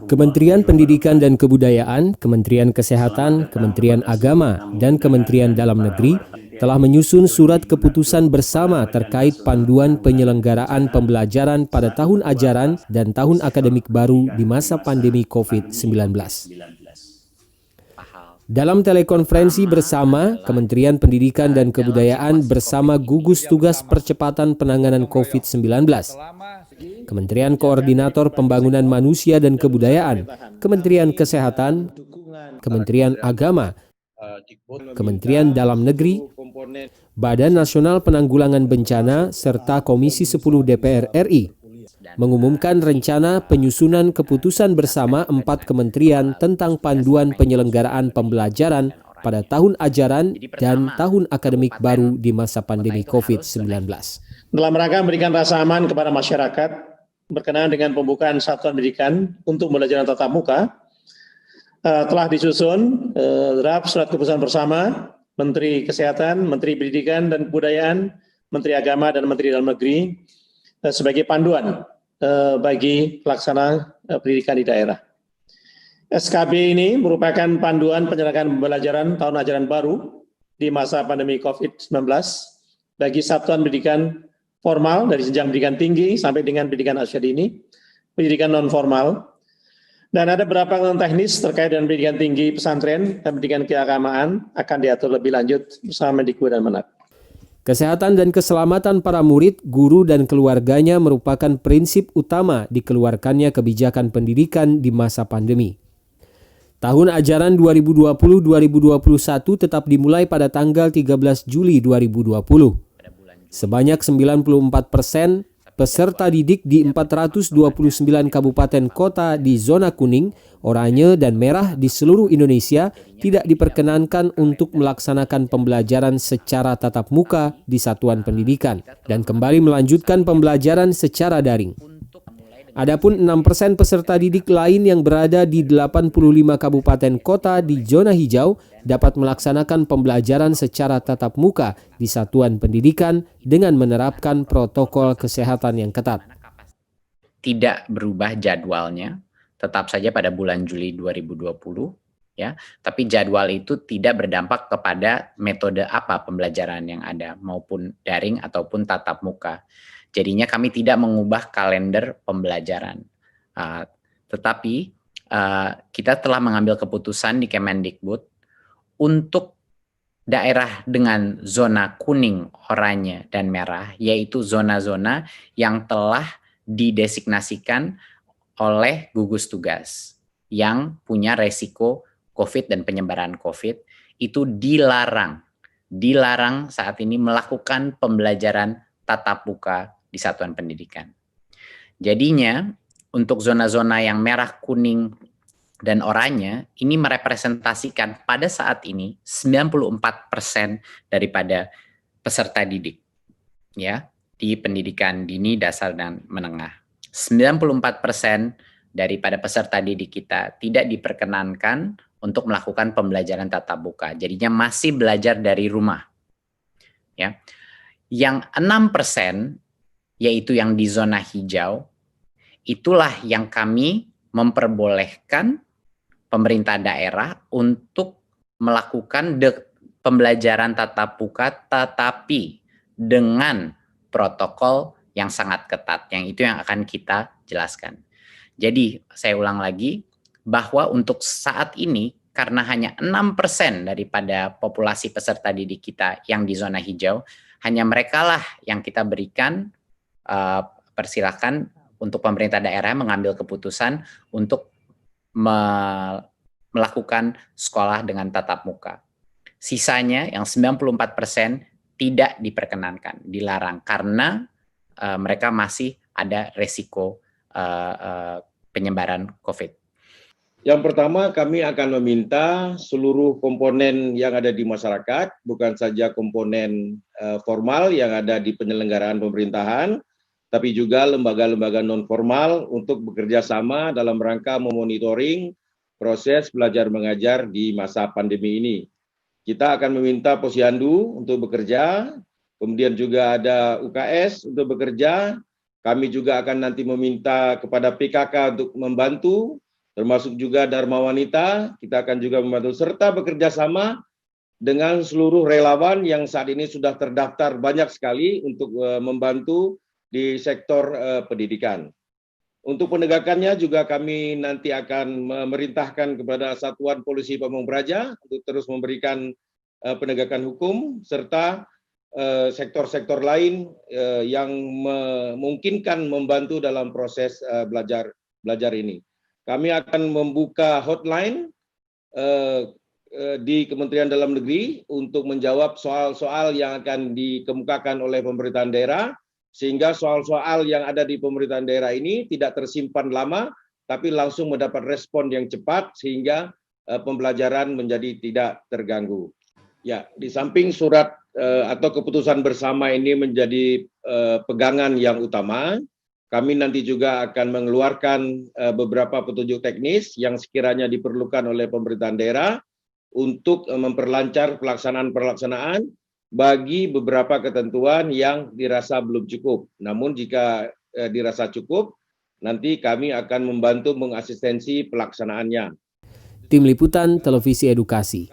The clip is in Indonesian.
Kementerian Pendidikan dan Kebudayaan, Kementerian Kesehatan, Kementerian Agama, dan Kementerian Dalam Negeri telah menyusun surat keputusan bersama terkait panduan penyelenggaraan pembelajaran pada tahun ajaran dan tahun akademik baru di masa pandemi COVID-19. Dalam telekonferensi bersama, Kementerian Pendidikan dan Kebudayaan bersama Gugus Tugas Percepatan Penanganan COVID-19, Kementerian Koordinator Pembangunan Manusia dan Kebudayaan, Kementerian Kesehatan, Kementerian Agama, Kementerian Dalam Negeri, Badan Nasional Penanggulangan Bencana, serta Komisi 10 DPR RI mengumumkan rencana penyusunan keputusan bersama 4 kementerian tentang panduan penyelenggaraan pembelajaran pada tahun ajaran dan tahun akademik baru di masa pandemi COVID-19. Dalam rangka memberikan rasa aman kepada masyarakat berkenaan dengan pembukaan satuan pendidikan untuk pembelajaran tatap muka, telah disusun draft surat keputusan bersama Menteri Kesehatan, Menteri Pendidikan dan Kebudayaan, Menteri Agama, dan Menteri Dalam Negeri sebagai panduan bagi pelaksana pendidikan di daerah. SKB ini merupakan panduan penyelenggaraan pembelajaran tahun ajaran baru di masa pandemi COVID-19 bagi satuan pendidikan formal dari jenjang pendidikan tinggi sampai dengan pendidikan usia dini, pendidikan non formal, dan ada beberapa ketentuan teknis terkait dengan pendidikan tinggi pesantren dan pendidikan keagamaan akan diatur lebih lanjut bersama Mendikbud dan Menak. Kesehatan dan keselamatan para murid, guru, dan keluarganya merupakan prinsip utama dikeluarkannya kebijakan pendidikan di masa pandemi. Tahun ajaran 2020-2021 tetap dimulai pada tanggal 13 Juli 2020. Sebanyak 94% peserta didik di 429 kabupaten kota di zona kuning, oranye, dan merah di seluruh Indonesia tidak diperkenankan untuk melaksanakan pembelajaran secara tatap muka di satuan pendidikan dan kembali melanjutkan pembelajaran secara daring. Adapun 6% peserta didik lain yang berada di 85 kabupaten kota di zona hijau dapat melaksanakan pembelajaran secara tatap muka di satuan pendidikan dengan menerapkan protokol kesehatan yang ketat. Tidak berubah jadwalnya, tetap saja pada bulan Juli 2020, ya. Tapi jadwal itu tidak berdampak kepada metode apa pembelajaran yang ada, maupun daring ataupun tatap muka. Jadinya kami tidak mengubah kalender pembelajaran. Tetapi kita telah mengambil keputusan di Kemendikbud untuk daerah dengan zona kuning, oranye, dan merah, yaitu zona-zona yang telah didesignasikan oleh gugus tugas yang punya resiko COVID dan penyebaran COVID, itu dilarang saat ini melakukan pembelajaran tatap muka di satuan pendidikan. Jadinya untuk zona-zona yang merah, kuning, dan oranye ini merepresentasikan pada saat ini 94% daripada peserta didik, ya, di pendidikan dini, dasar, dan menengah. 94% daripada peserta didik kita tidak diperkenankan untuk melakukan pembelajaran tatap muka. Jadinya masih belajar dari rumah. Ya. Yang 6%, yaitu yang di zona hijau, itulah yang kami memperbolehkan pemerintah daerah untuk melakukan pembelajaran tatap muka, tetapi dengan protokol yang sangat ketat, yang itu yang akan kita jelaskan. Jadi, saya ulang lagi, bahwa untuk saat ini, karena hanya 6% daripada populasi peserta didik kita yang di zona hijau, hanya mereka lah yang kita berikan persilakan untuk pemerintah daerah mengambil keputusan untuk melakukan sekolah dengan tatap muka. Sisanya yang 94% tidak diperkenankan, dilarang karena mereka masih ada resiko penyebaran COVID. Yang pertama, kami akan meminta seluruh komponen yang ada di masyarakat, bukan saja komponen formal yang ada di penyelenggaraan pemerintahan, tapi juga lembaga-lembaga non-formal untuk bekerja sama dalam rangka memonitoring proses belajar mengajar di masa pandemi ini. Kita akan meminta Posyandu untuk bekerja, kemudian juga ada UKS untuk bekerja. Kami juga akan nanti meminta kepada PKK untuk membantu, termasuk juga Dharma Wanita. Kita akan juga membantu serta bekerja sama dengan seluruh relawan yang saat ini sudah terdaftar banyak sekali untuk membantu di sektor pendidikan. Untuk penegakannya juga kami nanti akan memerintahkan kepada Satuan Polisi Pamung Praja untuk terus memberikan penegakan hukum serta sektor-sektor lain yang memungkinkan membantu dalam proses belajar ini. Kami akan membuka hotline di Kementerian Dalam Negeri untuk menjawab soal-soal yang akan dikemukakan oleh pemerintahan daerah, sehingga soal-soal yang ada di pemerintahan daerah ini tidak tersimpan lama, tapi langsung mendapat respon yang cepat sehingga pembelajaran menjadi tidak terganggu. Ya, di samping surat atau keputusan bersama ini menjadi pegangan yang utama, kami nanti juga akan mengeluarkan beberapa petunjuk teknis yang sekiranya diperlukan oleh pemerintahan daerah untuk memperlancar pelaksanaan bagi beberapa ketentuan yang dirasa belum cukup. Namun jika dirasa cukup, nanti kami akan membantu mengasistensi pelaksanaannya. Tim Liputan Televisi Edukasi.